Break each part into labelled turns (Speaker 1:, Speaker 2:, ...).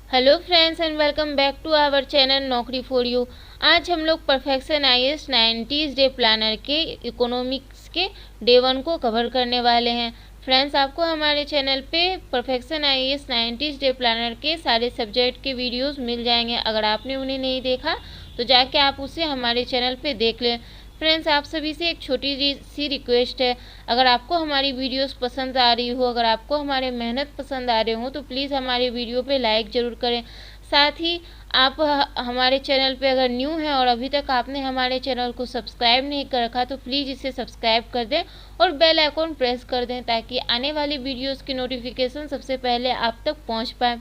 Speaker 1: Hello friends and welcome back to our channel Naukri for you. आज हम लोग perfection IAS 90s day planner के economics के day 1 को कवर करने वाले हैं। फ्रेंड्स, आपको हमारे चैनल पे perfection IAS 90s day planner के सारे सब्जेक्ट के वीडियोस मिल जाएंगे। अगर आपने उन्हें नहीं देखा तो जाके आप उसे हमारे चैनल पे देख लें। फ्रेंड्स, आप सभी से एक छोटी सी रिक्वेस्ट है, अगर आपको हमारी वीडियोस पसंद आ रही हो, अगर आपको हमारे मेहनत पसंद आ रहे हो तो प्लीज़ हमारे वीडियो पे लाइक ज़रूर करें। साथ ही आप हमारे चैनल पे अगर न्यू हैं और अभी तक आपने हमारे चैनल को सब्सक्राइब नहीं कर रखा तो प्लीज़ इसे सब्सक्राइब कर दें और बेल आइकॉन प्रेस कर दें ताकि आने वाली वीडियोज़ की नोटिफिकेशन सबसे पहले आप तक पहुँच पाए।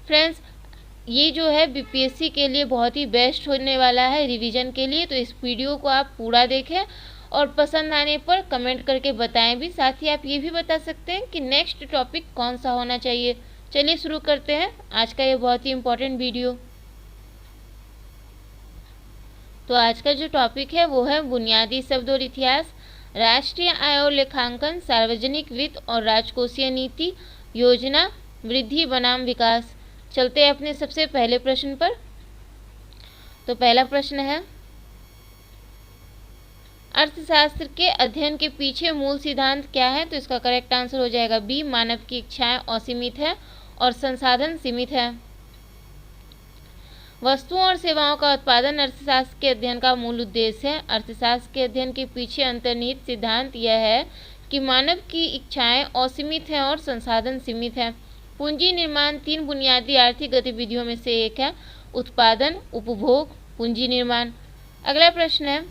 Speaker 1: फ्रेंड्स, ये जो है बीपीएससी के लिए बहुत ही बेस्ट होने वाला है रिवीजन के लिए, तो इस वीडियो को आप पूरा देखें और पसंद आने पर कमेंट करके बताएं भी। साथ ही आप ये भी बता सकते हैं कि नेक्स्ट टॉपिक कौन सा होना चाहिए। चलिए शुरू करते हैं आज का ये बहुत ही इम्पोर्टेंट वीडियो। तो आज का जो टॉपिक है वो है बुनियादी शब्द और इतिहास, राष्ट्रीय आय और लेखांकन, सार्वजनिक वित्त और राजकोषीय नीति, योजना, वृद्धि बनाम विकास। चलते हैं अपने सबसे पहले प्रश्न पर। तो पहला प्रश्न है, अर्थशास्त्र के अध्ययन के पीछे मूल सिद्धांत क्या है? तो इसका करेक्ट आंसर हो जाएगा बी, मानव की इच्छाएं असीमित है और संसाधन सीमित है। वस्तुओं और सेवाओं का उत्पादन अर्थशास्त्र के अध्ययन का मूल उद्देश्य है। अर्थशास्त्र के अध्ययन के पीछे अंतर्निहित सिद्धांत यह है कि मानव की इच्छाएं असीमित हैं और संसाधन सीमित है। पूंजी निर्माण 3 बुनियादी आर्थिक गतिविधियों में से एक है, उत्पादन, उपभोग, पूंजी निर्माण। अगला प्रश्न है,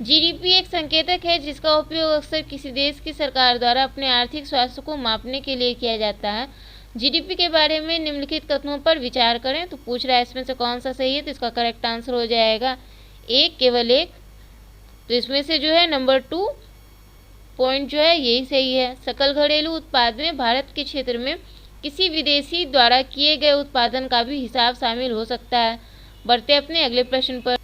Speaker 1: जीडीपी एक संकेतक है जिसका उपयोग अक्सर किसी देश की सरकार द्वारा अपने आर्थिक स्वास्थ्य को मापने के लिए किया जाता है। जीडीपी के बारे में निम्नलिखित कथनों पर विचार करें। तो पूछ रहा है इसमें से कौन सा सही है? तो इसका करेक्ट आंसर हो जाएगा एक, केवल एक। तो इसमें से जो है नंबर 2 पॉइंट जो है यही सही है। सकल घरेलू उत्पाद में भारत के क्षेत्र में किसी विदेशी द्वारा किए गए उत्पादन का भी हिसाब शामिल हो सकता है। बढ़ते अपने अगले प्रश्न पर।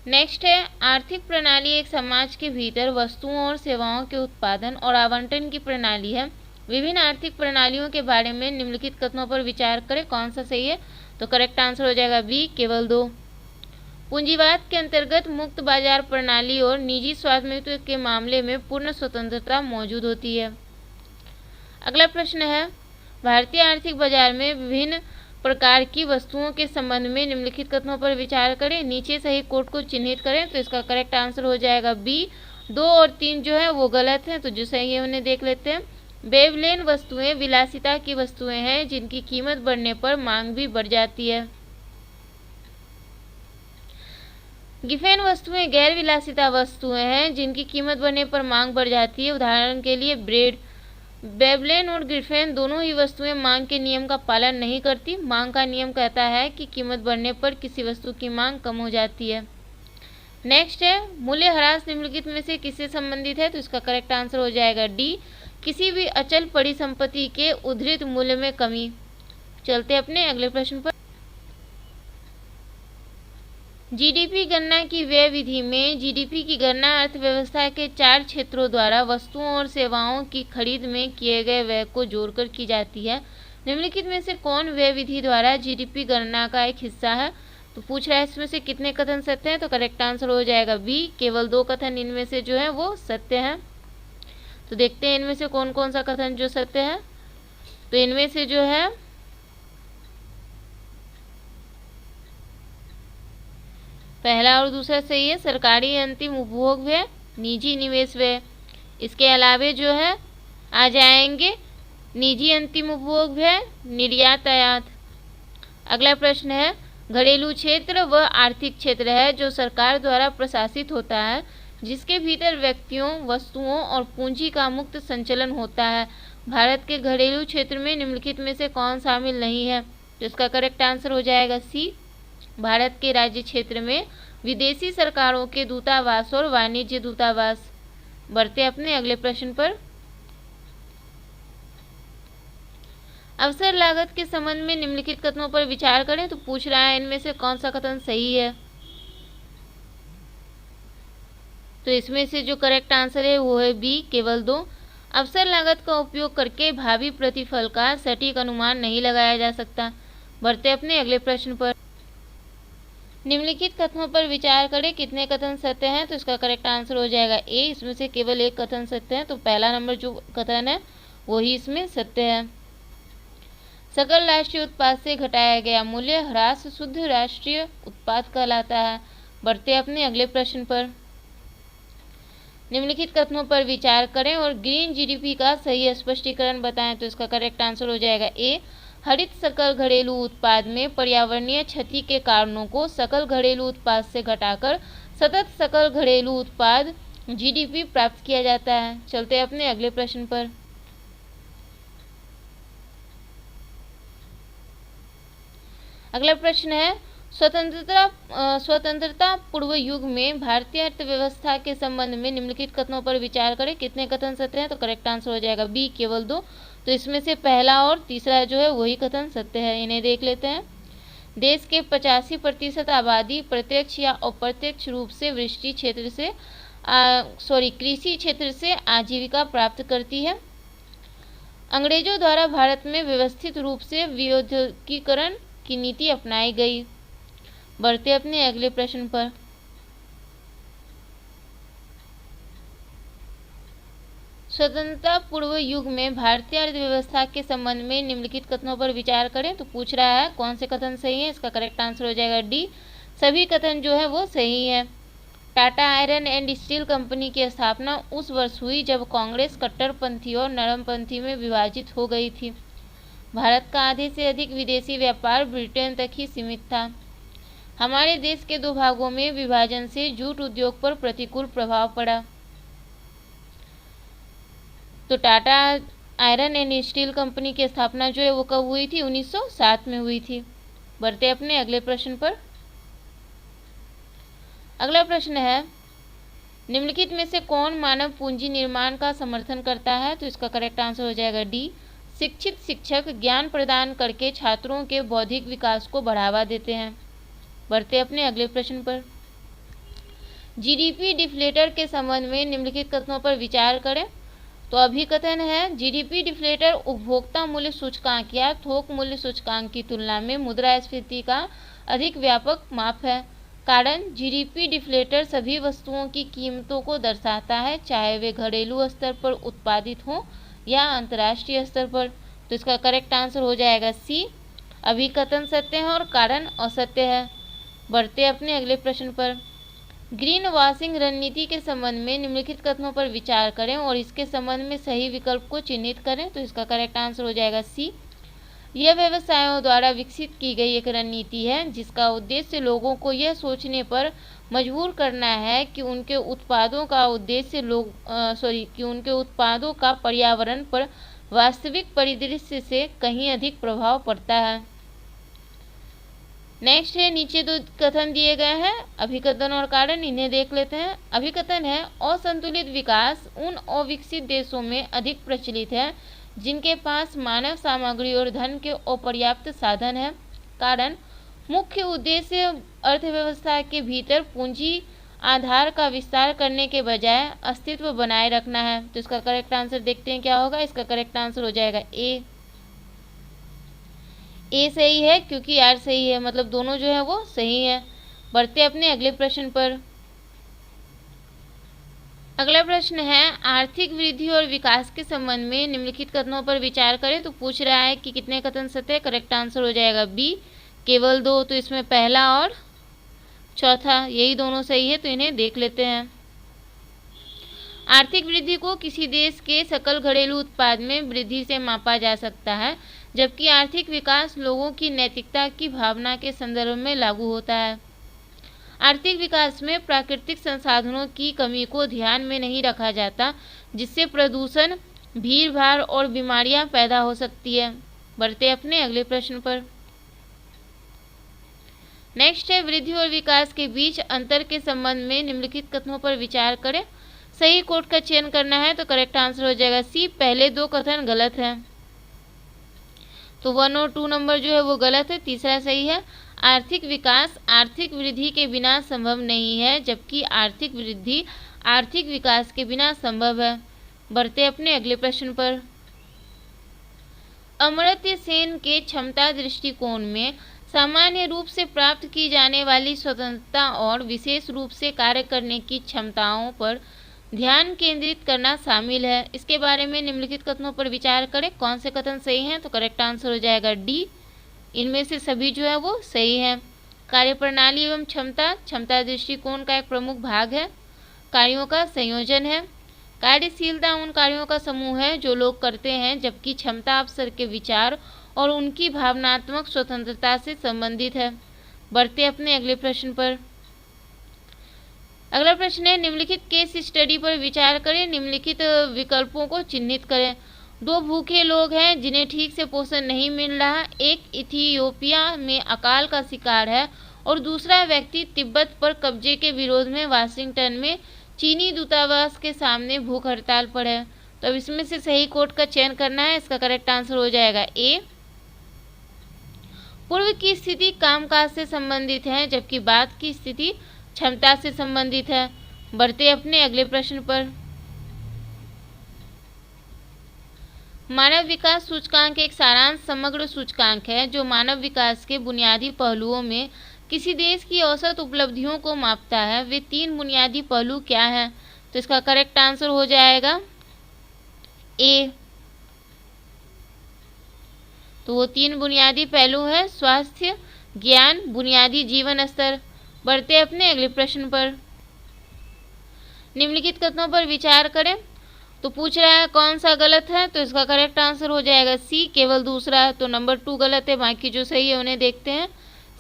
Speaker 1: नेक्स्ट है, आर्थिक प्रणाली एक समाज के भीतर वस्तुओं और सेवाओं के उत्पादन और आवंटन की प्रणाली है। विभिन्न आर्थिक प्रणालियों के बारे में निम्नलिखित कथनों पर विचार करें, कौन सा सही है? तो करेक्ट आंसर हो जाएगा बी, केवल 2। पूंजीवाद के अंतर्गत मुक्त बाजार प्रणाली और निजी स्वामित्व के मामले में पूर्ण स्वतंत्रता मौजूद होती है। अगला प्रश्न है, भारतीय आर्थिक बाजार में विभिन्न प्रकार की वस्तुओं के संबंध में निम्नलिखित कथनों पर विचार करें। नीचे सही कोड को चिन्हित करें। तो इसका करेक्ट आंसर हो जाएगा बी, 2 और 3 जो है वो गलत हैं। तो जो सही है उन्हें देख लेते हैं। बेवलेन वस्तुएं विलासिता की वस्तुएं हैं जिनकी कीमत बढ़ने पर मांग भी बढ़ जाती है। गिफेन वस्तुएं गैर विलासिता वस्तुएं हैं जिनकी कीमत बढ़ने पर मांग बढ़ जाती है। उदाहरण के लिए ब्रेड। बेवलेन और गिफेन दोनों ही वस्तुएं मांग के नियम का पालन नहीं करती। मांग का नियम कहता है कि कीमत बढ़ने पर किसी वस्तु की मांग कम हो जाती है। नेक्स्ट है, मूल्यह्रास निम्नलिखित में से किससे संबंधित है? तो इसका करेक्ट आंसर हो जाएगा डी, किसी भी अचल परिसंपत्ति के उद्धृत मूल्य में कमी। चलते अपने अगले प्रश्न पर। जीडीपी गणना की व्यय विधि में जीडीपी की गणना अर्थव्यवस्था के 4 क्षेत्रों द्वारा वस्तुओं और सेवाओं की खरीद में किए गए व्यय को जोड़कर की जाती है। निम्नलिखित में से कौन व्यय विधि द्वारा जीडीपी गणना का एक हिस्सा है? तो पूछ रहा है इसमें से कितने कथन सत्य हैं? तो करेक्ट आंसर हो जाएगा बी, केवल 2 कथन इनमें से जो है वो सत्य हैं। तो देखते हैं इनमें से कौन कौन सा कथन जो सत्य है। तो इनमें से जो है पहला और दूसरा सही है, सरकारी अंतिम उपभोग व्यय, निजी निवेश व्यय। इसके अलावे जो है आ जाएंगे निजी अंतिम उपभोग व्यय, निर्यात आयात। अगला प्रश्न है, घरेलू क्षेत्र वह आर्थिक क्षेत्र है जो सरकार द्वारा प्रशासित होता है जिसके भीतर व्यक्तियों, वस्तुओं और पूंजी का मुक्त संचलन होता है। भारत के घरेलू क्षेत्र में निम्नलिखित में से कौन शामिल नहीं है? तो इसका करेक्ट आंसर हो जाएगा सी, भारत के राज्य क्षेत्र में विदेशी सरकारों के दूतावास और वाणिज्य दूतावास। बढ़ते अपने अगले प्रश्न पर। अवसर लागत के संबंध में निम्नलिखित कथनों पर विचार करें। तो पूछ रहा है इनमें से कौन सा कथन सही है? तो इसमें से जो करेक्ट आंसर है वो है बी, केवल 2। अवसर लागत का उपयोग करके भावी प्रतिफल का सटीक अनुमान नहीं लगाया जा सकता। बढ़ते अपने अगले प्रश्न पर। निम्नलिखित कथनों पर विचार करें, कितने कथन सत्य हैं? तो इसका करेक्ट आंसर हो जाएगा ए। इसमें से केवल एक कथन सत्य है, तो पहला नंबर जो कथन है वही इसमें सत्य है। सकल राष्ट्रीय उत्पाद से घटाया गया मूल्य ह्रास शुद्ध राष्ट्रीय उत्पाद कहलाता है। बढ़ते अपने अगले प्रश्न पर। निम्नलिखित कथनों पर विचार करें और ग्रीन जीडीपी का सही स्पष्टीकरण बताएं। तो इसका करेक्ट आंसर हो जाएगा ए। हरित सकल घरेलू उत्पाद में पर्यावरणीय क्षति के कारणों को सकल घरेलू उत्पाद से घटाकर सतत सकल घरेलू उत्पाद जीडीपी प्राप्त किया जाता है। चलते अपने अगले प्रश्न पर। अगला प्रश्न है, स्वतंत्रता पूर्व युग में भारतीय अर्थव्यवस्था के संबंध में निम्नलिखित कथनों पर विचार करें। कितने कथन सत्य हैं? तो करेक्ट आंसर हो जाएगा बी, केवल 2। तो इसमें से पहला और तीसरा जो है वही कथन सत्य है। इन्हें देख लेते हैं। देश के 85% आबादी प्रत्यक्ष या अप्रत्यक्ष रूप से कृषि क्षेत्र से आजीविका प्राप्त करती है। अंग्रेजों द्वारा भारत में व्यवस्थित रूप से विद्युतीकरण की नीति अपनाई गई। बढ़ते अपने अगले प्रश्न पर। स्वतंत्रता पूर्व युग में भारतीय अर्थव्यवस्था के संबंध में निम्नलिखित कथनों पर विचार करें। तो पूछ रहा है कौन से कथन सही है। इसका करेक्ट आंसर हो जाएगा डी, सभी कथन जो है वो सही है। Tata iron and steel company की स्थापना उस वर्ष हुई जब कांग्रेस कट्टरपंथी और नरमपंथी में विभाजित हो गई थी। भारत का आधे से अधिक विदेशी व्यापार ब्रिटेन तक ही सीमित था। हमारे देश के 2 भागों में विभाजन से जूट उद्योग पर प्रतिकूल प्रभाव पड़ा। तो Tata iron and steel company की स्थापना जो है वो कब हुई थी? 1907 में हुई थी। बढ़ते अपने अगले प्रश्न पर। अगला प्रश्न है, निम्नलिखित में से कौन मानव पूंजी निर्माण का समर्थन करता है? तो इसका करेक्ट आंसर हो जाएगा डी, शिक्षित शिक्षक ज्ञान प्रदान करके छात्रों के बौद्धिक विकास को बढ़ावा देते हैं। बढ़ते अपने अगले प्रश्न पर। जीडीपी डिफ्लेटर के संबंध में निम्नलिखित कथनों पर विचार करें। तो अभिकथन है, जीडीपी डिफ्लेटर उपभोक्ता मूल्य सूचकांक या थोक मूल्य सूचकांक की तुलना में मुद्रास्फीति का अधिक व्यापक माप है। कारण, जीडीपी डिफ्लेटर सभी वस्तुओं की कीमतों को दर्शाता है, चाहे वे घरेलू स्तर पर उत्पादित हों या अंतर्राष्ट्रीय स्तर पर। तो इसका करेक्ट आंसर हो जाएगा सी, अभिकथन सत्य है और कारण असत्य है। बढ़ते अपने अगले प्रश्न पर। ग्रीन वॉशिंग रणनीति के संबंध में निम्नलिखित कथनों पर विचार करें और इसके संबंध में सही विकल्प को चिन्हित करें। तो इसका करेक्ट आंसर हो जाएगा सी, यह व्यवसायों द्वारा विकसित की गई एक रणनीति है जिसका उद्देश्य लोगों को यह सोचने पर मजबूर करना है कि उनके उत्पादों का पर्यावरण पर वास्तविक परिदृश्य से कहीं अधिक प्रभाव पड़ता है। नेक्स्ट है, नीचे 2 कथन दिए गए हैं, अभिकथन और कारण, इन्हें देख लेते हैं। अभिकथन है, असंतुलित विकास उन अविकसित देशों में अधिक प्रचलित है जिनके पास मानव सामग्री और धन के अपर्याप्त साधन हैं। कारण, मुख्य उद्देश्य अर्थव्यवस्था के भीतर पूंजी आधार का विस्तार करने के बजाय अस्तित्व बनाए रखना है। तो इसका करेक्ट आंसर देखते हैं क्या होगा। इसका करेक्ट आंसर हो जाएगा ए सही है क्योंकि आर सही है, मतलब दोनों जो है वो सही है। बढ़ते अपने अगले प्रश्न पर। अगला प्रश्न है, आर्थिक वृद्धि और विकास के संबंध में निम्नलिखित कथनों पर विचार करें। तो पूछ रहा है कि कितने कथन सत्य है। करेक्ट आंसर हो जाएगा बी, केवल 2। तो इसमें पहला और चौथा यही दोनों सही है, तो इन्हें देख लेते हैं। आर्थिक वृद्धि को किसी देश के सकल घरेलू उत्पाद में वृद्धि से मापा जा सकता है, जबकि आर्थिक विकास लोगों की नैतिकता की भावना के संदर्भ में लागू होता है। आर्थिक विकास में प्राकृतिक संसाधनों की कमी को ध्यान में नहीं रखा जाता, जिससे प्रदूषण, भीड़-भाड़ और बीमारियां पैदा हो सकती है। बढ़ते अपने अगले प्रश्न पर। नेक्स्ट है, वृद्धि और विकास के बीच अंतर के संबंध में निम्नलिखित कथनों पर विचार करें। सही कोट का चयन करना है, तो करेक्ट आंसर हो जाएगा सी, पहले 2 कथन गलत हैं। तो 1 और 2 नंबर जो है वो गलत है, तीसरा सही है। आर्थिक विकास आर्थिक वृद्धि के बिना संभव नहीं है, जबकि आर्थिक वृद्धि आर्थिक विकास के बिना संभव है। बढ़ते अपने अगले प्रश्न पर। अमर्त्य सेन के क्षमता दृष्टिकोण में सामान्य रूप से प्राप्त की जाने वाली स्वतंत्रता और विशेष रूप से कार्य करने की क्षमताओं पर ध्यान केंद्रित करना शामिल है। इसके बारे में निम्नलिखित कथनों पर विचार करें। कौन से कथन सही हैं? तो करेक्ट आंसर हो जाएगा डी। इनमें से सभी जो है वो सही है। कार्यप्रणाली एवं क्षमता क्षमता दृष्टिकोण का एक प्रमुख भाग है। कार्यों का संयोजन है। कार्यशीलता उन कार्यों का समूह है जो लोग करते हैं, जबकि क्षमता अवसर के विचार और उनकी भावनात्मक स्वतंत्रता से संबंधित है। बढ़ते अपने अगले प्रश्न पर। अगला प्रश्न है, निम्नलिखित केस स्टडी पर विचार करें, निम्नलिखित विकल्पों को चिन्हित करें। दो भूखे लोग हैं जिन्हें ठीक से पोषण नहीं मिल रहा। एक इथियोपिया में अकाल का शिकार है और दूसरा व्यक्ति तिब्बत पर कब्जे के विरोध में वाशिंगटन में चीनी दूतावास के सामने भूख हड़ताल पर है। तो अब इसमें से सही कोट का चयन करना है। इसका करेक्ट आंसर हो जाएगा ए। पूर्व की स्थिति कामकाज से संबंधित है, जबकि बाद की स्थिति क्षमता से संबंधित है। बढ़ते अपने अगले प्रश्न पर। मानव विकास सूचकांक एक सारांश समग्र सूचकांक है जो मानव विकास के बुनियादी पहलुओं में किसी देश की औसत उपलब्धियों को मापता है। वे 3 बुनियादी पहलू क्या हैं? तो इसका करेक्ट आंसर हो जाएगा ए। तो वो 3 बुनियादी पहलू है स्वास्थ्य, ज्ञान, बुनियादी जीवन स्तर। बढ़ते अपने अगले प्रश्न पर। निम्नलिखित कथनों पर विचार करें। तो पूछ रहा है कौन सा गलत है, तो इसका करेक्ट आंसर हो जाएगा सी, केवल दूसरा है। तो नंबर 2 गलत है, बाकी जो सही है उन्हें देखते हैं।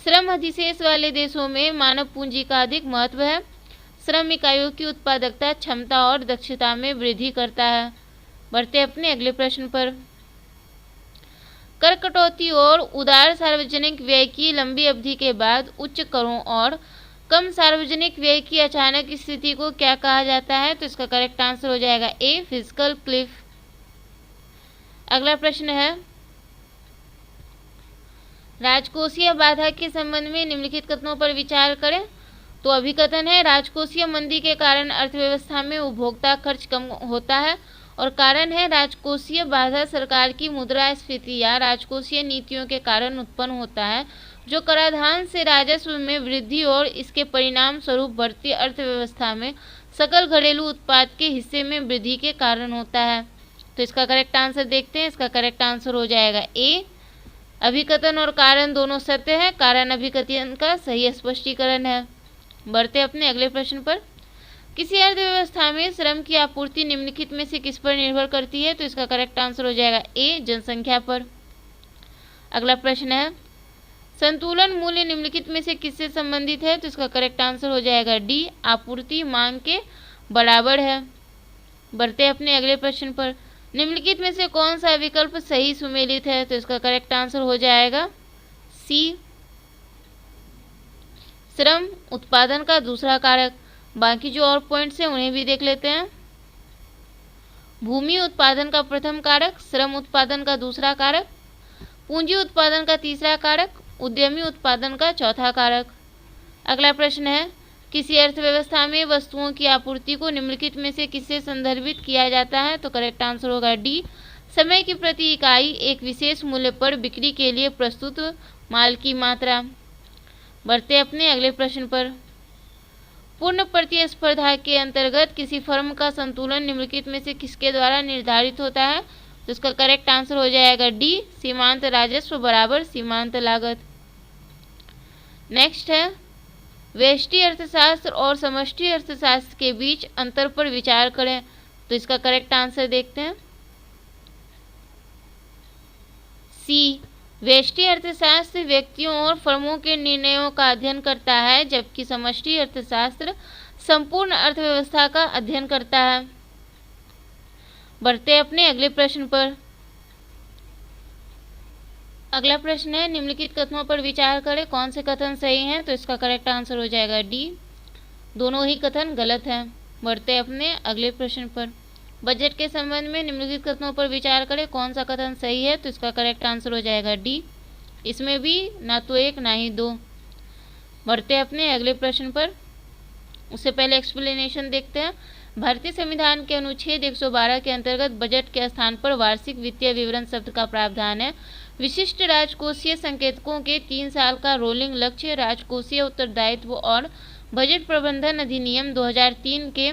Speaker 1: श्रम अधिशेष वाले देशों में मानव पूंजी का अधिक महत्व है। श्रम इकाइयों की उत्पादकता, क्षमता और दक्षता में वृद्धि करता है। बढ़ते अपने अगले प्रश्न पर। कर कटौती और उदार सार्वजनिक व्यय की लंबी अवधि के बाद उच्च करों और कम सार्वजनिक व्यय की अचानक स्थिति को क्या कहा जाता है? तो इसका करेक्ट आंसर हो जाएगा ए, फिस्कल क्लिफ। अगला प्रश्न है, राजकोषीय बाधा के संबंध में निम्नलिखित कथनों पर विचार करें। तो अभिकथन है, राजकोषीय मंदी के कारण अर्थव्यवस्था में उपभोक्ता खर्च कम होता है। और कारण है, राजकोषीय बाधा सरकार की मुद्रास्फीति या राजकोषीय नीतियों के कारण उत्पन्न होता है, जो कराधान से राजस्व में वृद्धि और इसके परिणाम स्वरूप बढ़ती अर्थव्यवस्था में सकल घरेलू उत्पाद के हिस्से में वृद्धि के कारण होता है। तो इसका करेक्ट आंसर देखते हैं। इसका करेक्ट आंसर हो जाएगा ए। अभिकथन और कारण दोनों सत्य है। कारण अभिकथन का सही स्पष्टीकरण है। बढ़ते अपने अगले प्रश्न पर। किसी अर्थव्यवस्था में श्रम की आपूर्ति निम्नलिखित में से किस पर निर्भर करती है? तो इसका करेक्ट आंसर हो जाएगा ए, जनसंख्या पर। अगला प्रश्न है, संतुलन मूल्य निम्नलिखित में से किससे संबंधित है? तो इसका करेक्ट आंसर हो जाएगा डी, आपूर्ति मांग के बराबर है। बढ़ते अपने अगले प्रश्न पर। निम्नलिखित में से कौन सा विकल्प सही सुमेलित है? तो इसका करेक्ट आंसर हो जाएगा सी, श्रम उत्पादन का दूसरा कारक। बाकी जो और पॉइंट्स हैं उन्हें भी देख लेते हैं। भूमि उत्पादन का प्रथम कारक, श्रम उत्पादन का दूसरा कारक, पूंजी उत्पादन का तीसरा कारक, उद्यमी उत्पादन का चौथा कारक। अगला प्रश्न है, किसी अर्थव्यवस्था में वस्तुओं की आपूर्ति को निम्नलिखित में से किससे संदर्भित किया जाता है? तो करेक्ट आंसर होगा डी, समय की प्रति इकाई एक विशेष मूल्य पर बिक्री के लिए प्रस्तुत माल की मात्रा। बढ़ते अपने अगले प्रश्न पर। पूर्ण प्रतिस्पर्धा के अंतर्गत किसी फर्म का संतुलन निम्नलिखित में से किसके द्वारा निर्धारित होता है? तो इसका करेक्ट आंसर हो जाएगा डी, सीमांत राजस्व बराबर सीमांत लागत। नेक्स्ट है, व्यष्टि अर्थशास्त्र और समष्टि अर्थशास्त्र के बीच अंतर पर विचार करें। तो इसका करेक्ट आंसर देखते हैं। सी, व्यष्टि अर्थशास्त्र व्यक्तियों और फर्मों के निर्णयों का अध्ययन करता है, जबकि समष्टि अर्थशास्त्र संपूर्ण अर्थव्यवस्था का अध्ययन करता है। बढ़ते अपने अगले प्रश्न पर। अगला प्रश्न है, निम्नलिखित कथनों पर विचार करें, कौन से कथन सही हैं? तो इसका करेक्ट आंसर हो जाएगा डी, दोनों ही कथन गलत हैं। बढ़ते अपने अगले प्रश्न पर। बजट के संबंध में निम्नलिखित कथनों पर विचार करें, कौन सा कथन सही है? तो इसका करेक्ट आंसर हो जाएगा डी, इसमें भी ना तो एक ना ही दो। बढ़ते अपने अगले प्रश्न पर। उससे पहले एक्सप्लेनेशन देखते हैं। भारतीय संविधान के अनुच्छेद 112 के अंतर्गत बजट के स्थान पर वार्षिक वित्तीय विवरण शब्द का प्रावधान है। विशिष्ट राजकोषीय संकेतकों के 3 साल का रोलिंग लक्ष्य राजकोषीय उत्तरदायित्व और बजट प्रबंधन अधिनियम 2003 के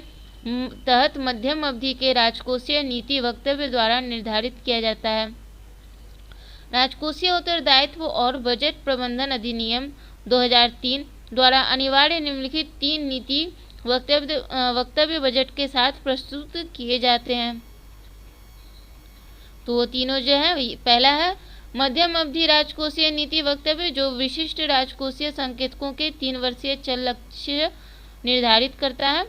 Speaker 1: तहत मध्यम अवधि के राजकोषीय नीति वक्तव्य द्वारा निर्धारित किया जाता है। राजकोषीय उत्तरदायित्व और बजट प्रबंधन अधिनियम 2003 द्वारा अनिवार्य निम्नलिखित 3 नीति वक्तव्य बजट के साथ प्रस्तुत किए जाते हैं। तो वो तीनों जो है, पहला है मध्यम अवधि राजकोषीय नीति वक्तव्य जो विशिष्ट राजकोषीय संकेतकों के 3 वर्षीय चल लक्ष्य निर्धारित करता है।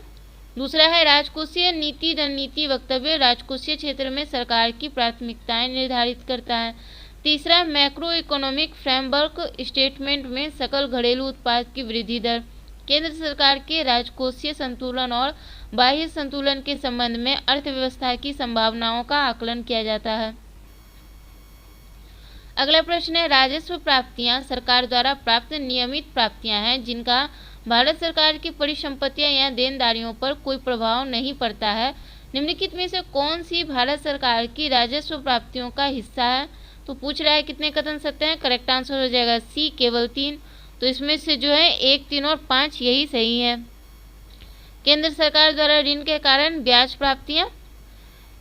Speaker 1: दूसरा है राजकोषीय नीति रणनीति वक्तव्य राजकोषीय क्षेत्र में सरकार की प्राथमिकताएं निर्धारित करता है। तीसरा मैक्रो इकोनॉमिक फ्रेमवर्क स्टेटमेंट में सकल घरेलू उत्पाद की वृद्धि दर, केंद्र सरकार के राजकोषीय संतुलन और बाह्य संतुलन के संबंध में अर्थव्यवस्था की संभावनाओं का आकलन किया जाता है। अगला प्रश्न है राजस्व प्राप्तियां सरकार द्वारा प्राप्त नियमित प्राप्तियां हैं जिनका भारत सरकार की परिसंपत्तियां या देनदारियों पर कोई प्रभाव नहीं पड़ता है। निम्नलिखित में से कौन सी भारत सरकार की राजस्व प्राप्तियों का हिस्सा है? तो पूछ रहा है कितने कथन सत्य हैं। करेक्ट आंसर हो जाएगा सी केवल 3। तो इसमें से जो है 1, 3 और 5 यही सही है। केंद्र सरकार द्वारा ऋण के कारण ब्याज प्राप्तियां,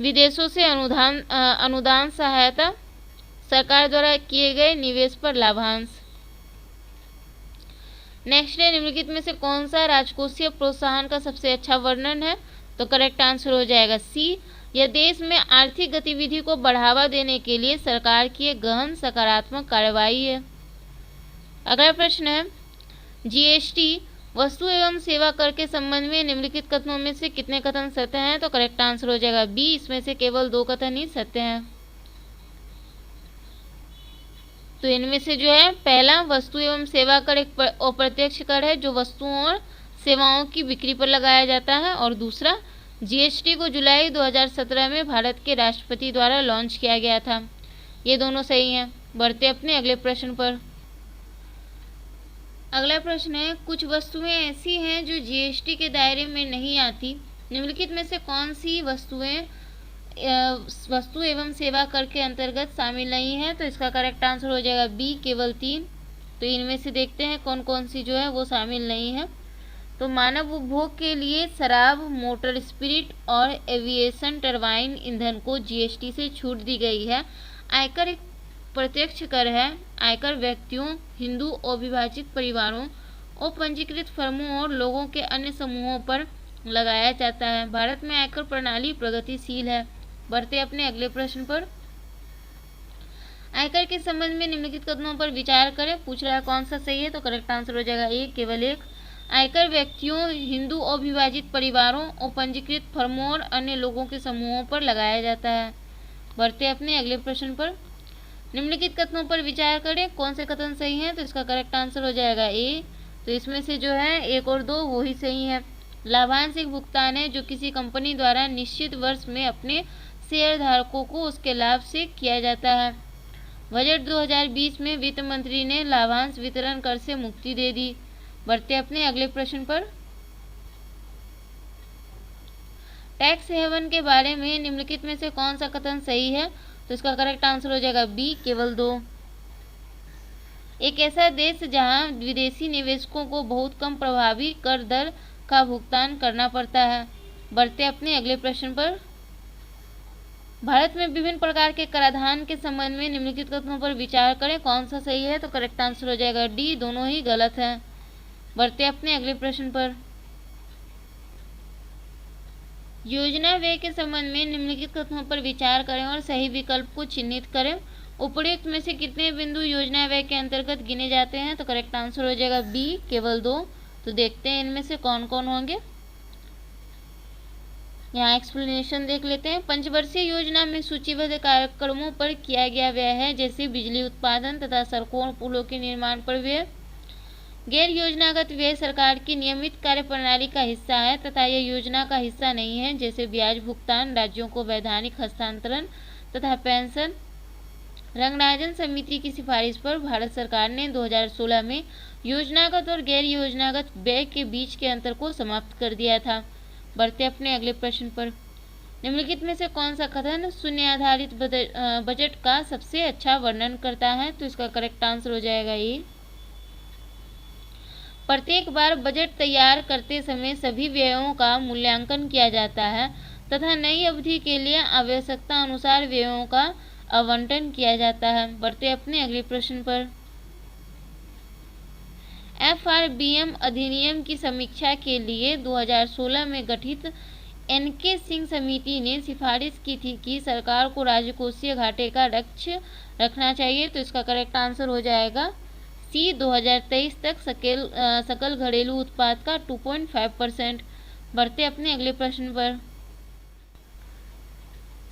Speaker 1: विदेशों से अनुदान सहायता, सरकार द्वारा किए गए निवेश पर लाभांश। नेक्स्ट है निम्नलिखित में से कौन सा राजकोषीय प्रोत्साहन का सबसे अच्छा वर्णन है? तो करेक्ट आंसर हो जाएगा सी। यह देश में आर्थिक गतिविधि को बढ़ावा देने के लिए सरकार की एक गहन सकारात्मक कार्रवाई है। अगला प्रश्न है जीएसटी वस्तु एवं सेवा कर के संबंध में निम्नलिखित कथनों में से कितने कथन सत्य हैं? तो करेक्ट आंसर हो जाएगा बी। इसमें से केवल 2 कथन ही सत्य हैं। तो इनमें से जो है पहला वस्तु एवं सेवा कर एक अप्रत्यक्ष कर है जो वस्तुओं और सेवाओं की बिक्री पर लगाया जाता है, और दूसरा जीएसटी को जुलाई 2017 में भारत के राष्ट्रपति द्वारा लॉन्च किया गया था। ये दोनों सही हैं। बढ़ते अपने अगले प्रश्न पर। अगला प्रश्न है कुछ वस्तुएं ऐसी हैं जो जीएसटी के दायरे में नहीं आती। निम्नलिखित में से कौन सी वस्तुएं वस्तु एवं सेवा कर के अंतर्गत शामिल नहीं है? तो इसका करेक्ट आंसर हो जाएगा बी केवल 3। तो इनमें से देखते हैं कौन कौन सी जो है वो शामिल नहीं है। तो मानव उपभोग के लिए शराब, मोटर स्पिरिट और एविएशन टरबाइन ईंधन को जीएसटी से छूट दी गई है। आयकर एक प्रत्यक्ष कर है। आयकर व्यक्तियों, हिंदू अविभाजित परिवारों, अपंजीकृत फर्मों और लोगों के अन्य समूहों पर लगाया जाता है। भारत में आयकर प्रणाली प्रगतिशील है। बढ़ते अपने अगले प्रश्न पर। आयकर के संबंध में निम्नलिखित कथनों पर विचार करें। पूछ रहा है कौन सा सही है? तो करेक्ट आंसर हो जाएगा ए केवल 1। आयकर व्यक्तियों, हिंदू अविभाजित परिवारों, अपंजीकृत फर्मों और अन्य लोगों के समूहों पर लगाया जाता है। बढ़ते अपने अगले प्रश्न पर। निम्नलिखित कथनों पर विचार करें। कौन से कथन सही हैं? तो इसका करेक्ट आंसर हो जाएगा ए। तो इसमें से जो है 1 और 2 वो ही सही है। लाभांश एक भुगतान है जो किसी कंपनी द्वारा निश्चित वर्ष में अपने शेयर धारकों को उसके लाभ से किया जाता है। बजट 2020 में वित्त मंत्री ने लाभांश वितरण कर से मुक्ति दे दी। बढ़ते अपने अगले प्रश्न पर। टैक्स हेवन के बारे में निम्नलिखित में से कौन सा कथन सही है? तो इसका करेक्ट आंसर हो जाएगा बी केवल 2। एक ऐसा देश जहां विदेशी निवेशकों को बहुत कम प्रभावी कर दर का भुगतान करना पड़ता है। बढ़ते अपने अगले प्रश्न पर। भारत में विभिन्न प्रकार के कराधान के संबंध में निम्नलिखित कथनों पर विचार करें। कौन सा सही है? तो करेक्ट आंसर हो जाएगा डी। दोनों ही गलत हैं। बढ़ते अपने अगले प्रश्न पर। योजना व्यय के संबंध में निम्नलिखित कथनों पर विचार करें और सही विकल्प को चिन्हित करें। उपर्युक्त में से कितने बिंदु योजना व्यय के अंतर्गत गिने जाते हैं? तो करेक्ट आंसर हो जाएगा बी केवल 2। तो देखते हैं इनमें से कौन कौन होंगे। यहाँ एक्सप्लेनेशन देख लेते हैं। पंचवर्षीय योजना में सूचीबद्ध कार्यक्रमों पर किया गया व्यय है, जैसे बिजली उत्पादन तथा सड़कों और पुलों के निर्माण पर व्यय। गैर योजनागत व्यय सरकार की नियमित कार्यप्रणाली का हिस्सा है तथा यह योजना का हिस्सा नहीं है, जैसे ब्याज भुगतान, राज्यों को वैधानिक हस्तांतरण तथा पेंशन। रंगराजन समिति की सिफारिश पर भारत सरकार ने 2016 में योजनागत और गैर योजनागत व्यय के बीच के अंतर को समाप्त कर दिया था। बढ़ते अपने अगले प्रश्न पर। निम्नलिखित में से कौन सा कथन शून्य आधारित बजट का सबसे अच्छा वर्णन करता है? तो इसका करेक्ट आंसर हो जाएगा ए। प्रत्येक बार बजट तैयार करते समय सभी व्ययों का मूल्यांकन किया जाता है तथा नई अवधि के लिए आवश्यकता अनुसार व्ययों का आवंटन किया जाता है। बढ़ते अपने अगले प्रश्न पर। FRBM अधिनियम की समीक्षा के लिए 2016 में गठित NK सिंह समिति ने सिफारिश की थी कि सरकार को राजकोषीय घाटे का लक्ष्य रखना चाहिए। तो इसका करेक्ट आंसर हो जाएगा सी, 2023 तक सकल घरेलू उत्पाद का 2.5%। बढ़ते अपने अगले प्रश्न पर।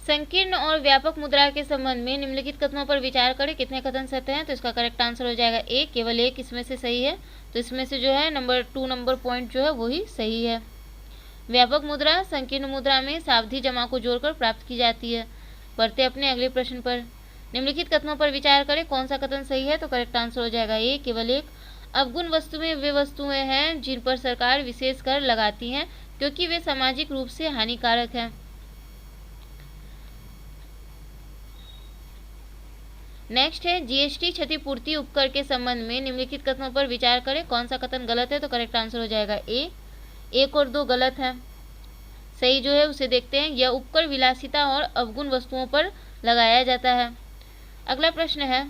Speaker 1: संकीर्ण और व्यापक मुद्रा के संबंध में निम्नलिखित कथनों पर विचार करें। कितने कथन सत्य हैं? तो इसका करेक्ट आंसर हो जाएगा ए, केवल एक इसमें से सही है। तो इसमें से जो है नंबर पॉइंट जो है वही सही है। व्यापक मुद्रा संकीर्ण मुद्रा में सावधि जमा को जोड़कर प्राप्त की जाती है। बढ़ते अपने अगले प्रश्न पर। निम्नलिखित कथनों पर विचार करें। कौन सा कथन सही है? तो करेक्ट आंसर हो जाएगा ए, केवल एक। अवगुण वस्तुएं वे वस्तुएं हैं जिन पर सरकार विशेष कर लगाती हैं क्योंकि वे सामाजिक रूप से हानिकारक हैं। नेक्स्ट है GST क्षतिपूर्ति उपकर के संबंध में निम्नलिखित कथनों पर विचार करें। कौन सा कथन गलत है? तो करेक्ट आंसर हो जाएगा ए, 1 और 2 गलत है। सही जो है उसे देखते हैं। यह उपकर विलासिता और अवगुण वस्तुओं पर लगाया जाता है। अगला प्रश्न है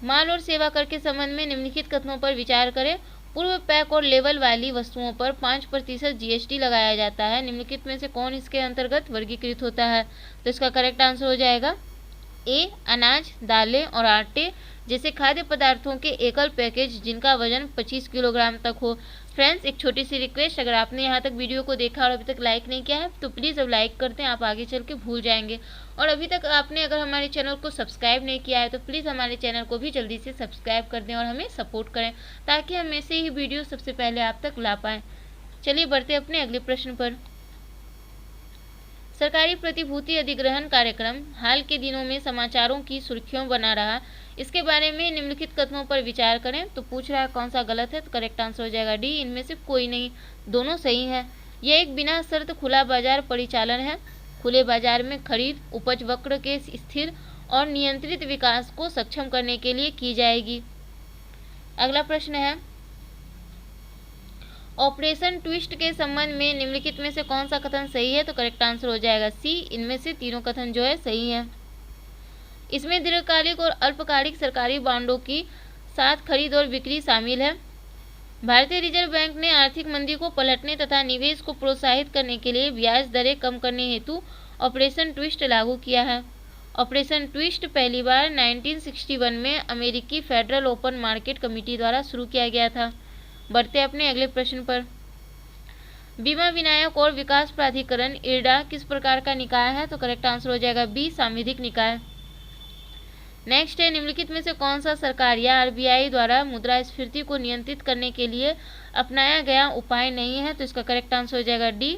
Speaker 1: माल और सेवा कर के संबंध में निम्नलिखित कथनों पर विचार करें। पूर्व पैक और लेवल वाली वस्तुओं पर 5% GST लगाया जाता है। निम्नलिखित में से कौन इसके अंतर्गत वर्गीकृत होता है? तो इसका करेक्ट आंसर हो जाएगा ए, अनाज, दालें और आटे जैसे खाद्य पदार्थों के एकल पैकेज जिनका वजन 25 किलोग्राम तक हो। फ्रेंड्स, एक छोटी सी रिक्वेस्ट, अगर आपने यहाँ तक वीडियो को देखा और अभी तक लाइक नहीं किया है तो प्लीज़ अब लाइक करते हैं, आप आगे चल के भूल जाएंगे। और अभी तक आपने अगर हमारे चैनल को सब्सक्राइब नहीं किया है तो प्लीज़ हमारे चैनल को भी जल्दी से सब्सक्राइब कर दें और हमें सपोर्ट करें ताकि हम ऐसे ही वीडियो सबसे पहले आप तक ला पाएँ। चलिए बढ़ते अपने अगले प्रश्न पर। सरकारी प्रतिभूति अधिग्रहण कार्यक्रम हाल के दिनों में समाचारों की सुर्खियों बना रहा। इसके बारे में निम्नलिखित कथनों पर विचार करें। तो पूछ रहा है कौन सा गलत है? तो करेक्ट आंसर हो जाएगा डी, इनमें से कोई नहीं, दोनों सही है। यह एक बिना शर्त खुला बाजार परिचालन है। खुले बाजार में खरीद उपज वक्र के स्थिर और नियंत्रित विकास को सक्षम करने के लिए की जाएगी। अगला प्रश्न है ऑपरेशन ट्विस्ट के संबंध में निम्नलिखित में से कौन सा कथन सही है? तो करेक्ट आंसर हो जाएगा सी, इनमें से तीनों कथन जो है सही है। इसमें दीर्घकालिक और अल्पकालिक सरकारी बांडों की साथ खरीद और बिक्री शामिल है। भारतीय रिजर्व बैंक ने आर्थिक मंदी को पलटने तथा निवेश को प्रोत्साहित करने के लिए ब्याज दरें कम करने हेतु ऑपरेशन ट्विस्ट लागू किया है। ऑपरेशन ट्विस्ट पहली बार 1961 में अमेरिकी फेडरल ओपन मार्केट कमेटी द्वारा शुरू किया गया था। बढ़ते अपने अगले प्रश्न पर। बीमा विनायक और विकास प्राधिकरण इरडा किस प्रकार का निकाय है? तो करेक्ट आंसर हो जाएगा बी, सांविधिक निकाय। नेक्स्ट है निम्नलिखित में से कौन सा सरकार या RBI द्वारा मुद्रास्फीति को नियंत्रित करने के लिए अपनाया गया उपाय नहीं है? तो इसका करेक्ट आंसर हो जाएगा डी,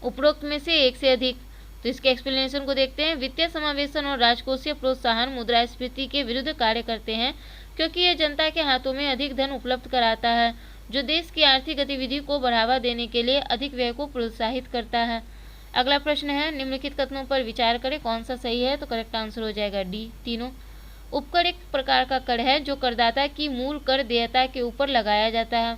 Speaker 1: उपरोक्त में से एक से अधिक। तो इसके एक्सप्लेनेशन को देखते हैं। वित्तीय समावेशन और राजकोषीय प्रोत्साहन मुद्रास्फीति के विरुद्ध कार्य करते हैं क्योंकि यह जनता के हाथों में अधिक धन उपलब्ध कराता है जो देश की आर्थिक गतिविधि को बढ़ावा देने के लिए अधिक व्यय को प्रोत्साहित करता है। अगला प्रश्न है निम्नलिखित कथनों पर विचार करें। कौन सा सही है? तो करेक्ट आंसर हो जाएगा डी, तीनों। उपकर एक प्रकार का कर है जो करदाता की मूल कर देयता के ऊपर लगाया जाता है।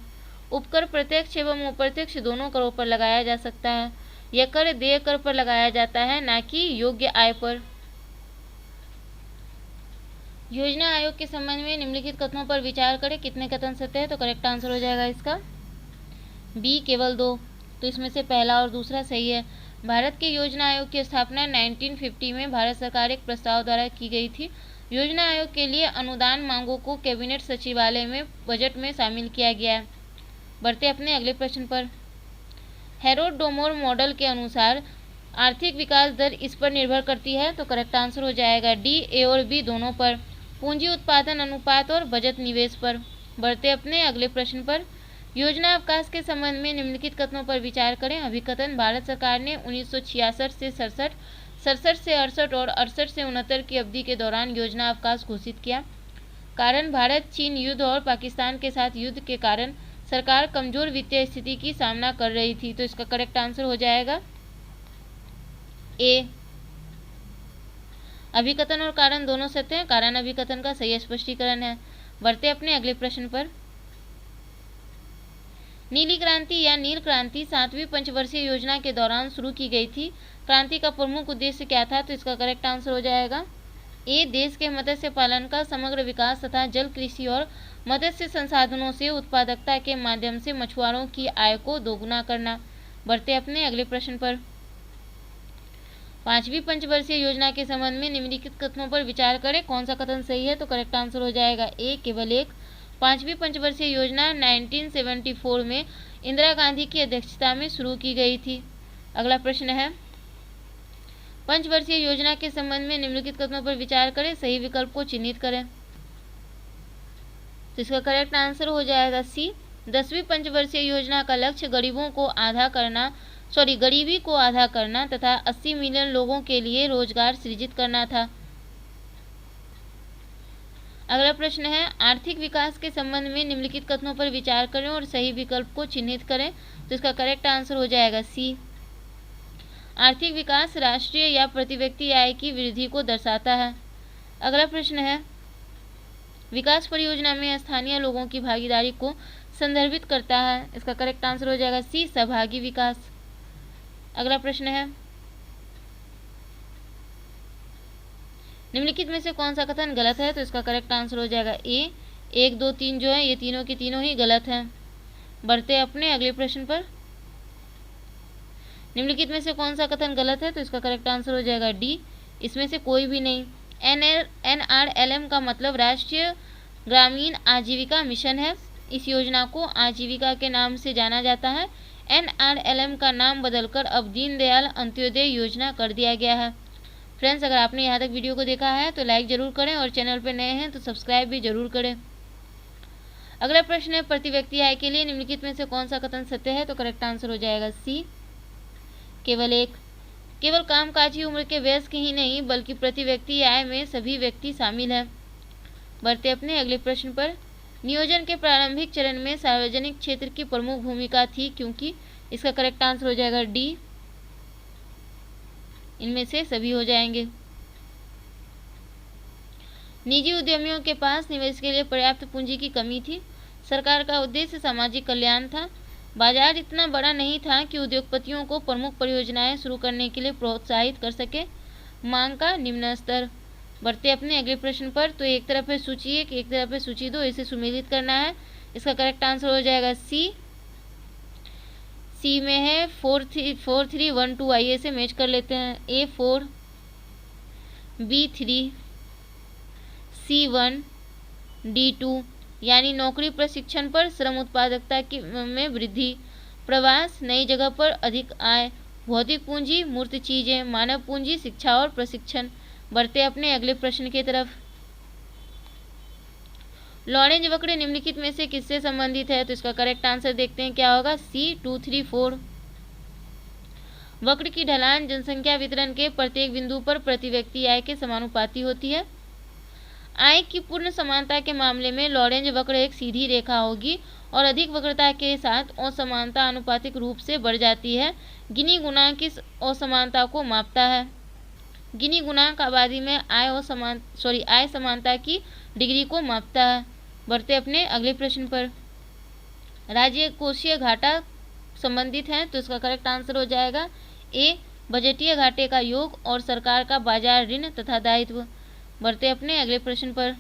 Speaker 1: उपकर प्रत्यक्ष एवं अप्रत्यक्ष दोनों करों पर लगाया जा सकता है। यह कर देय कर पर लगाया जाता है, ना कि योग्य आय पर। योजना आयोग के संबंध में निम्नलिखित कथनों पर विचार करें। कितने कथन सत्य है? तो करेक्ट आंसर हो जाएगा इसका बी, केवल 2। तो इसमें से पहला और दूसरा सही है। भारत के योजना आयोग की स्थापना 1950 में भारत सरकार एक प्रस्ताव द्वारा की गई थी। योजना आयोग के लिए अनुदान मांगों को कैबिनेट सचिवालय में बजट में शामिल किया गया है। बढ़ते अपने अगले प्रश्न पर। हेरोड डोमोर मॉडल के अनुसार आर्थिक विकास दर इस पर निर्भर करती है। तो करेक्ट आंसर हो जाएगा डी, ए और बी दोनों पर, पूंजी उत्पादन अनुपात और बचत निवेश पर। बढ़ते अपने अगले प्रश्न पर। योजना अवकाश के संबंध में निम्नलिखित कथनों पर विचार करें। अभिकथन भारत सरकार ने 1966 से 67, 67 से 68 और 68 से 69 की अवधि के दौरान योजना अवकाश घोषित किया। कारण भारत चीन युद्ध और पाकिस्तान के साथ युद्ध के कारण सरकार कमजोर वित्तीय स्थिति की सामना कर रही थी। तो इसका करेक्ट आंसर हो जाएगा ए। अभिकथन और कारण दोनों सत्य हैं। कारण अभिकथन का सही स्पष्टीकरण है। बढ़ते अपने अगले प्रश्न पर। नीली क्रांति या नील क्रांति 7वीं पंचवर्षीय योजना के दौरान शुरू की गई थी। क्रांति का प्रमुख उद्देश्य क्या था? तो इसका करेक्ट आंसर हो जाएगा ए। देश के मत्स्य पालन का समग्र विकास तथा जल कृषि और मत्स्य संसाधनों से उत्पादकता के माध्यम से मछुआरों की आय को दोगुना करना। बढ़ते अपने अगले प्रश्न पर। 5वीं पंचवर्षीय योजना के संबंध में निम्नलिखित कथनों पर विचार करें। कौन सा कथन सही है? तो करेक्ट आंसर हो जाएगा ए, केवल एक। 5वीं पंचवर्षीय योजना 1974 में इंदिरा गांधी की अध्यक्षता में शुरू की गई थी। अगला प्रश्न है, पंचवर्षीय योजना के संबंध में निम्नलिखित कथनों पर विचार करें। सही विकल्प को चिन्हित करें। तो इसका करेक्ट आंसर हो जाएगा सी। 10वीं पंचवर्षीय योजना का लक्ष्य गरीबी को आधा करना तथा 80 मिलियन लोगों के लिए रोजगार सृजित करना था। अगला प्रश्न है, आर्थिक विकास के संबंध में निम्नलिखित कथनों पर विचार करें और सही विकल्प को चिन्हित करें। तो इसका करेक्ट आंसर हो जाएगा सी। आर्थिक विकास राष्ट्रीय या प्रति व्यक्ति आय की वृद्धि को दर्शाता है। अगला प्रश्न है, विकास परियोजना में स्थानीय लोगों की भागीदारी को संदर्भित करता है। इसका करेक्ट आंसर हो जाएगा सी, सहभागी विकास। अगला प्रश्न है, निम्नलिखित में से कौन सा कथन गलत है? तो इसका करेक्ट आंसर हो जाएगा ए। 1, 2, 3 जो है ये तीनों के तीनों ही गलत हैं। बढ़ते अपने अगले प्रश्न पर। निम्नलिखित में से कौन सा कथन गलत है? तो इसका करेक्ट आंसर हो जाएगा डी, इसमें से कोई भी नहीं। NRLM का मतलब राष्ट्रीय ग्रामीण आजीविका मिशन है। इस योजना को आजीविका के नाम से जाना जाता है। NRLM का नाम बदलकर अब दीनदयाल अंत्योदय योजना कर दिया गया है। फ्रेंड्स, अगर आपने यहाँ तक वीडियो को देखा है तो लाइक ज़रूर करें और चैनल पर नए हैं तो सब्सक्राइब भी जरूर करें। अगला प्रश्न है, प्रति व्यक्ति आय के लिए निम्नलिखित में से कौन सा कथन सत्य है? तो करेक्ट आंसर हो जाएगा सी, केवल एक। केवल कामकाजी उम्र के वयस्क ही नहीं बल्कि प्रति व्यक्ति आय में सभी व्यक्ति शामिल हैं। बढ़ते अपने अगले प्रश्न पर। नियोजन के प्रारंभिक चरण में सार्वजनिक क्षेत्र की प्रमुख भूमिका थी क्योंकि। इसका करेक्ट आंसर हो जाएगा डी, इनमें से सभी हो जाएंगे। निजी उद्यमियों के पास निवेश के लिए पर्याप्त पूंजी की कमी थी। सरकार का उद्देश्य सामाजिक कल्याण था। बाजार इतना बड़ा नहीं था कि उद्योगपतियों को प्रमुख परियोजनाएं शुरू करने के लिए प्रोत्साहित कर सके। मांग का निम्न स्तर। बढ़ते अपने अगले प्रश्न पर। तो एक तरफ है सूची 1, एक तरफ है सूची 2, इसे सुमेलित करना है। इसका करेक्ट आंसर हो जाएगा सी। सी में है 4, 3, 1, 2। आइए इसे मैच कर लेते हैं। A4, B3, C1, D2 यानी नौकरी प्रशिक्षण पर श्रम उत्पादकता में वृद्धि, प्रवास, नई जगह पर अधिक आय, भौतिक पूंजी, मूर्त चीजें, मानव पूंजी, शिक्षा और प्रशिक्षण। बढ़ते अपने अगले प्रश्न की तरफ। लॉरेंज वक्र निम्नलिखित में से किससे संबंधित है? तो इसका करेक्ट आंसर देखते हैं क्या होगा। सी, 2, 3, 4। वक्र की ढलान जनसंख्या वितरण के प्रत्येक बिंदु पर प्रति व्यक्ति आय के समानुपाती होती है। आय की पूर्ण समानता के मामले में लॉरेंज वक्र एक सीधी रेखा होगी और अधिक वक्रता के साथ असमानता आनुपातिक रूप से बढ़ जाती है। गिनी गुणांक इस असमानता को मापता है। गिनी गुणांक आबादी में आय समानता की डिग्री को मापता है। बढ़ते अपने अगले प्रश्न पर। राज्य कोषीय घाटा संबंधित है तो इसका करेक्ट आंसर हो जाएगा ए, बजटीय घाटे का योग और सरकार का बाजार ऋण तथा दायित्व। बढ़ते अपने अगले प्रश्न पर।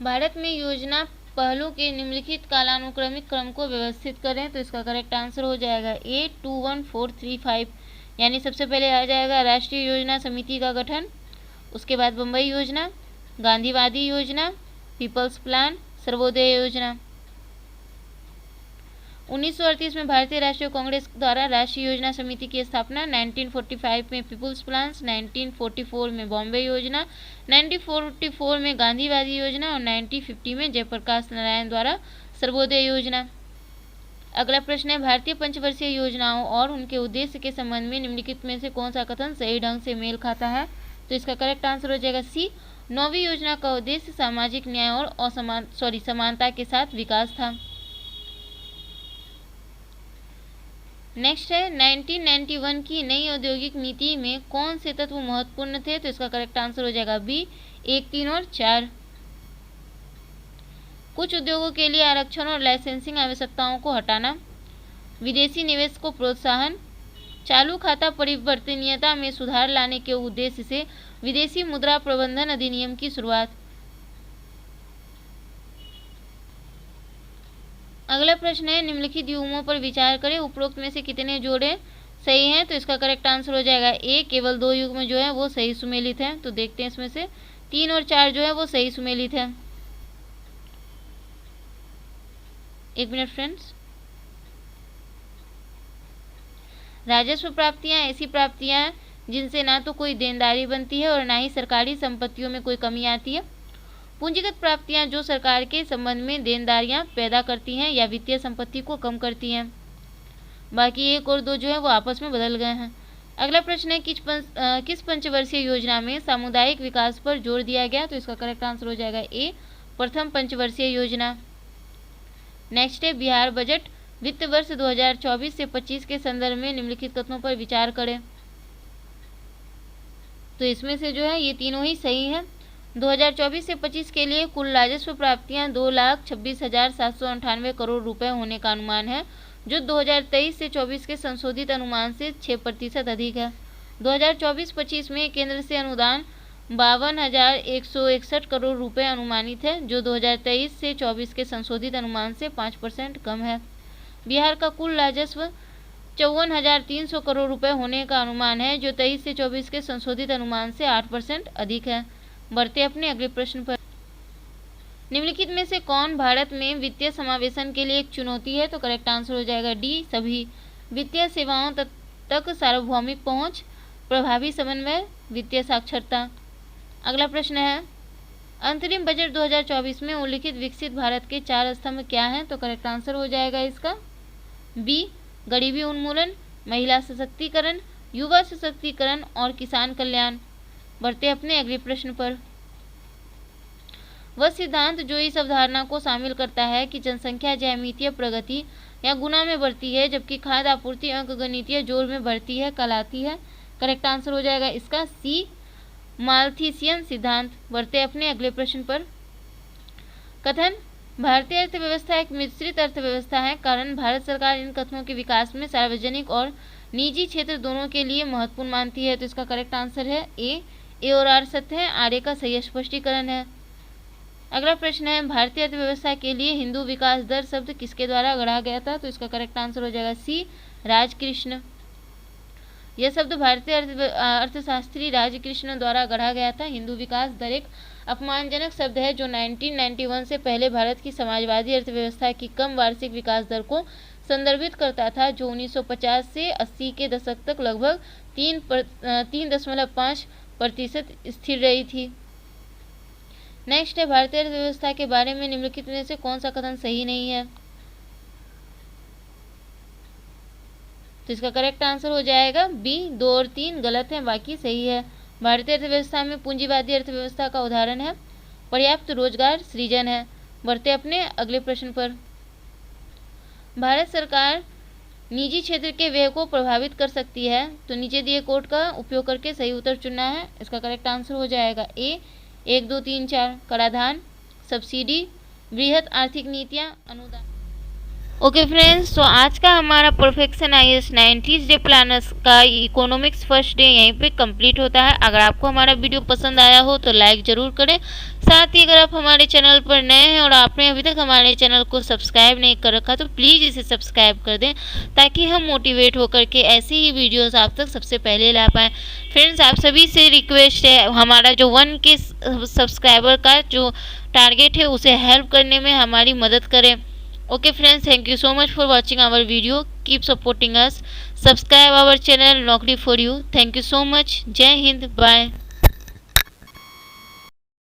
Speaker 1: भारत में योजना पहलों के निम्नलिखित कालानुक्रमिक क्रम को व्यवस्थित करें तो इसका करेक्ट आंसर हो जाएगा ए, 2, 1, 4, 3, 5। यानी सबसे पहले आ जाएगा राष्ट्रीय योजना समिति का गठन, उसके बाद बम्बई योजना, गांधीवादी योजना, पीपल्स प्लान, सर्वोदय योजना। 1938 में भारतीय राष्ट्रीय कांग्रेस द्वारा राष्ट्रीय योजना समिति की स्थापना, 1945 में पीपुल्स प्लान्स, 1944 में बॉम्बे योजना, 1944 में गांधीवादी योजना और 1950 में जयप्रकाश नारायण द्वारा सर्वोदय योजना। अगला प्रश्न है, भारतीय पंचवर्षीय योजनाओं और उनके उद्देश्य के संबंध में निम्नलिखित में से कौन सा कथन सही ढंग से मेल खाता है? तो इसका करेक्ट आंसर हो जाएगा सी, 9वीं योजना का उद्देश्य सामाजिक न्याय और समानता के साथ विकास था। नेक्स्ट है 1991 की नई औद्योगिक नीति में कौन से तत्व महत्वपूर्ण थे? तो इसका करेक्ट आंसर हो जाएगा बी 1, 3 और 4। कुछ उद्योगों के लिए आरक्षण और लाइसेंसिंग आवश्यकताओं को हटाना, विदेशी निवेश को प्रोत्साहन, चालू खाता परिवर्तनीयता में सुधार लाने के उद्देश्य से विदेशी मुद्रा प्रबंधन अधिनियम की शुरुआत। अगला प्रश्न है निम्नलिखित युग्मों पर विचार करें, उपरोक्त में से कितने जोड़े सही हैं? तो इसका करेक्ट आंसर हो जाएगा ए, केवल 2 युग्म जो है वो सही सुमेलित हैं। तो देखते हैं इसमें से 3 और 4 जो है वो सही सुमेलित है। एक मिनट फ्रेंड्स। राजस्व प्राप्तियां ऐसी प्राप्तियां जिनसे ना तो कोई देनदारी बनती है और ना ही सरकारी संपत्तियों में कोई कमी आती है। पूंजीगत प्राप्तियां जो सरकार के संबंध में देनदारियां पैदा करती हैं या वित्तीय संपत्ति को कम करती हैं। बाकी 1 और 2 जो है वो आपस में बदल गए हैं। अगला प्रश्न है किस पंचवर्षीय योजना में सामुदायिक विकास पर जोर दिया गया? तो इसका करेक्ट आंसर हो जाएगा ए, प्रथम पंचवर्षीय योजना। नेक्स्ट है बिहार बजट वित्त वर्ष 2024 से 25 के संदर्भ में निम्नलिखित कथनों पर विचार करें। तो इसमें से जो है ये तीनों ही सही हैं। 2024 से 25 के लिए कुल राजस्व प्राप्तियां 2,26,798 करोड़ रुपए होने का अनुमान है, जो 2023 से 24 के संशोधित अनुमान से 6% अधिक है। 2024-25 में केंद्र से अनुदान 52,161 करोड़ रुपए अनुमानित है, जो 2023 से 24 के संशोधित अनुमान से 5% कम है। बिहार का कुल राजस्व 54,300 करोड़ रुपए होने का अनुमान है, जो 23 से 24 के संशोधित अनुमान से 8% अधिक है। बढ़ते अपने अगले प्रश्न पर। निम्नलिखित में से कौन भारत में वित्तीय समावेशन के लिए एक चुनौती है? तो करेक्ट आंसर हो जाएगा डी, सभी। वित्तीय सेवाओं तक सार्वभौमिक पहुंच, प्रभावी समन्वय, वित्तीय साक्षरता। अगला प्रश्न है अंतरिम बजट 2024 में उल्लिखित विकसित भारत के 4 स्तंभ क्या हैं? तो करेक्ट आंसर हो जाएगा इसका बी, गरीबी उन्मूलन, महिला सशक्तिकरण, युवा सशक्तिकरण और किसान कल्याण। बढ़ते अपने अगले प्रश्न पर। वह सिद्धांत जो इस अवधारणा को शामिल करता है कि जनसंख्या ज्यामितीय प्रगति या गुना में बढ़ती है जबकि खाद्य आपूर्ति अंकगणितीय जोड़ में बढ़ती है, कहलाती है। करेक्ट आंसर हो जाएगा इसका सी, माल्थीसियन सिद्धांत। बढ़ते अपने अगले प्रश्न पर। कथन भारतीय अर्थव्यवस्था एक मिश्रित अर्थव्यवस्था है, कारण भारत सरकार इन कथनों के विकास में सार्वजनिक और निजी क्षेत्र दोनों के लिए महत्वपूर्ण मानती है। तो इसका करेक्ट आंसर है ए और आर सत्य है, आर ए का सही स्पष्टीकरण है। अगला प्रश्न है भारतीय अर्थव्यवस्था के लिए हिंदू विकास दर शब्द किसके द्वारा गढ़ा गया था? तो इसका करेक्ट आंसर हो जाएगा सी, राजकृष्ण। यह शब्द भारतीय अर्थशास्त्री राजकृष्ण द्वारा गढ़ा गया था। हिंदू विकास दर एक अपमानजनक शब्द है जो 1991 से पहले भारत की समाजवादी अर्थव्यवस्था की कम वार्षिक विकास दर को संदर्भित करता था, जो 1950 से 80 के दशक तक लगभग 3.5% स्थिर रही थी। नेक्स्ट है भारतीय अर्थव्यवस्था के बारे में निम्नलिखित में से कौन सा कथन सही नहीं है? तो इसका करेक्ट आंसर हो जाएगा बी, 2 और 3 गलत हैं, बाकी सही है। भारतीय अर्थव्यवस्था में पूंजीवादी अर्थव्यवस्था का उदाहरण है पर्याप्त रोजगार सृजन है। बढ़ते अपने अगले प्रश्न पर। भारत सरकार निजी क्षेत्र के व्यय को प्रभावित कर सकती है, तो नीचे दिए कोड का उपयोग करके सही उत्तर चुनना है। इसका करेक्ट आंसर हो जाएगा ए, 1, 2, 3, 4 कराधान, सब्सिडी, बृहत आर्थिक नीतियाँ, अनुदान। ओके फ्रेंड्स, तो आज का हमारा परफेक्शन IAS 90 डे प्लानर्स का इकोनॉमिक्स फर्स्ट डे यहीं पे कंप्लीट होता है। अगर आपको हमारा वीडियो पसंद आया हो तो लाइक ज़रूर करें। साथ ही अगर आप हमारे चैनल पर नए हैं और आपने अभी तक हमारे चैनल को सब्सक्राइब नहीं कर रखा तो प्लीज़ इसे सब्सक्राइब कर दें, ताकि हम मोटिवेट होकर के ऐसी ही वीडियोस आप तक सबसे पहले ला पाएँ। फ्रेंड्स, आप सभी से रिक्वेस्ट है, हमारा जो 1K सब्सक्राइबर का जो टारगेट है उसे हेल्प करने में हमारी मदद करें। Okay friends, thank you so much for watching our video. Keep supporting us. Subscribe our channel Naukri for you. Thank you so much. Jai Hind. Bye.